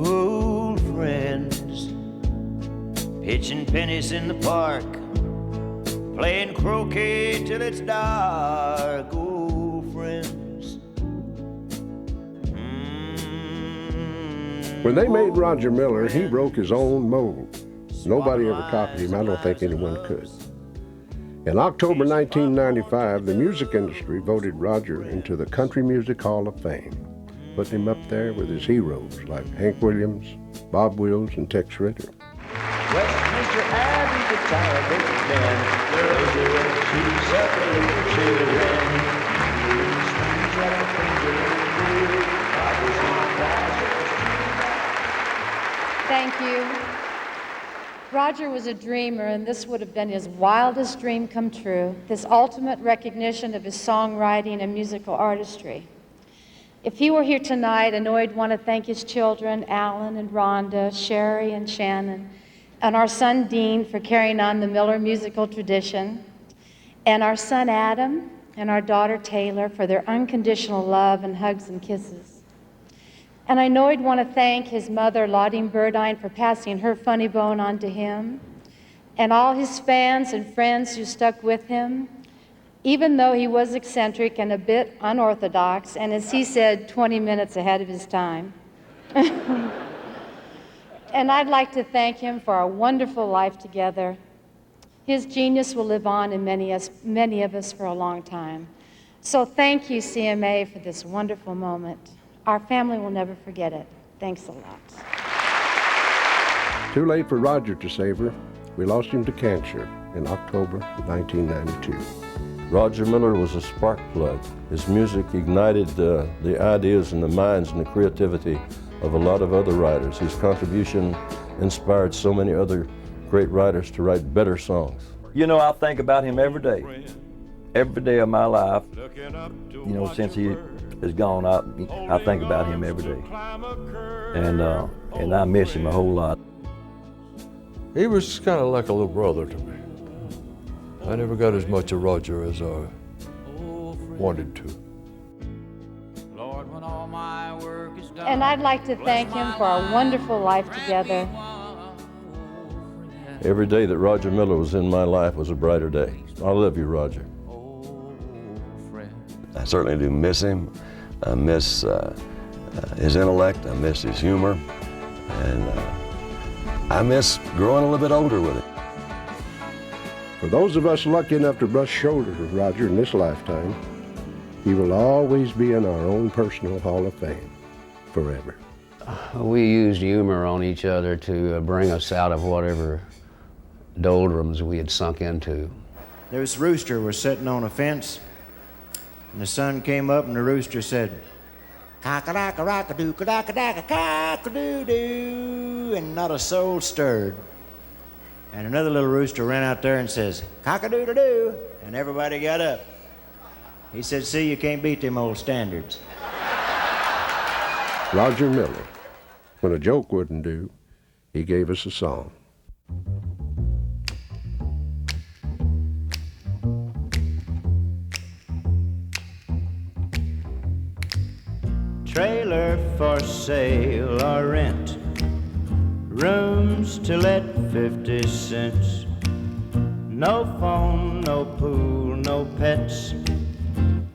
Old friends, pitching pennies in the park, playing croquet till it's dark. Old friends. When they made Roger Miller, he broke his own mold. Nobody ever copied him. I don't think anyone could. In October 1995, the music industry voted Roger into the Country Music Hall of Fame, putting him up there with his heroes like Hank Williams, Bob Wills, and Tex Ritter. Westminster Abbey, the tower big Ben, those are what keeps up the little children. Thank you. Roger was a dreamer, and this would have been his wildest dream come true, this ultimate recognition of his songwriting and musical artistry. If he were here tonight, I know he'd want to thank his children, Alan and Rhonda, Sherry and Shannon, and our son Dean for carrying on the Miller musical tradition, and our son Adam and our daughter Taylor for their unconditional love and hugs and kisses. And I know he'd want to thank his mother, Lottie Burdine, for passing her funny bone on to him, and all his fans and friends who stuck with him, even though he was eccentric and a bit unorthodox, and as he said, 20 minutes ahead of his time. And I'd like to thank him for our wonderful life together. His genius will live on in many of us for a long time. So thank you, CMA, for this wonderful moment. Our family will never forget it. Thanks a lot. Too late for Roger to savor. We lost him to cancer in October 1992. Roger Miller was a spark plug. His music ignited the ideas and the minds and the creativity of a lot of other writers. His contribution inspired so many other great writers to write better songs. You know, I think about him every day of my life. You know, since he is gone, I think about him every day. And I miss him a whole lot. He was kind of like a little brother to me. I never got as much of Roger as I wanted to. And I'd like to thank him for our wonderful life together. Every day that Roger Miller was in my life was a brighter day. I love you, Roger. I certainly do miss him. I miss his intellect. I miss his humor. And I miss growing a little bit older with him. For those of us lucky enough to brush shoulders with Roger in this lifetime, he will always be in our own personal Hall of Fame, forever. We used humor on each other to bring us out of whatever doldrums we had sunk into. There was a rooster was sitting on a fence, and the sun came up, and the rooster said, cock-a-dock-a-rock-a-doo-ka-dock-a-dock-a-doo-doo, and not a soul stirred. And another little rooster ran out there and says, cock-a-doo-doo-doo, and everybody got up. He said, see, you can't beat them old standards. Roger Miller, when a joke wouldn't do, he gave us a song. Trailer for sale or rent, rooms to let 50 cents. No phone, no pool, no pets.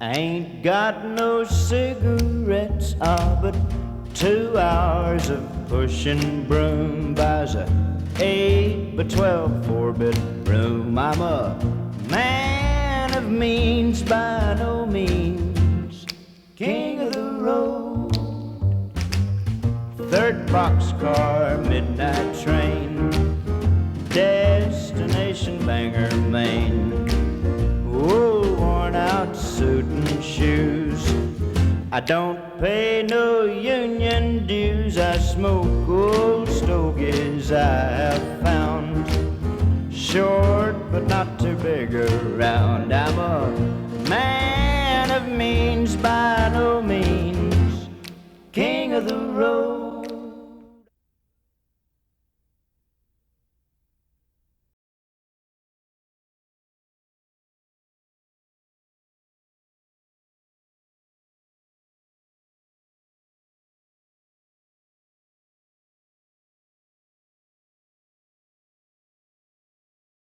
Ain't got no cigarettes, but 2 hours of pushing broom buys a 8 by 12 4-bedroom. I'm a man of means by no means, king of the road. 3rd boxcar, midnight train, destination Bangor, Maine. Old worn out suit and shoes. I don't pay no union dues. I smoke old stogies I have found, short but not too big around. I'm a man of means by no means, king of the road.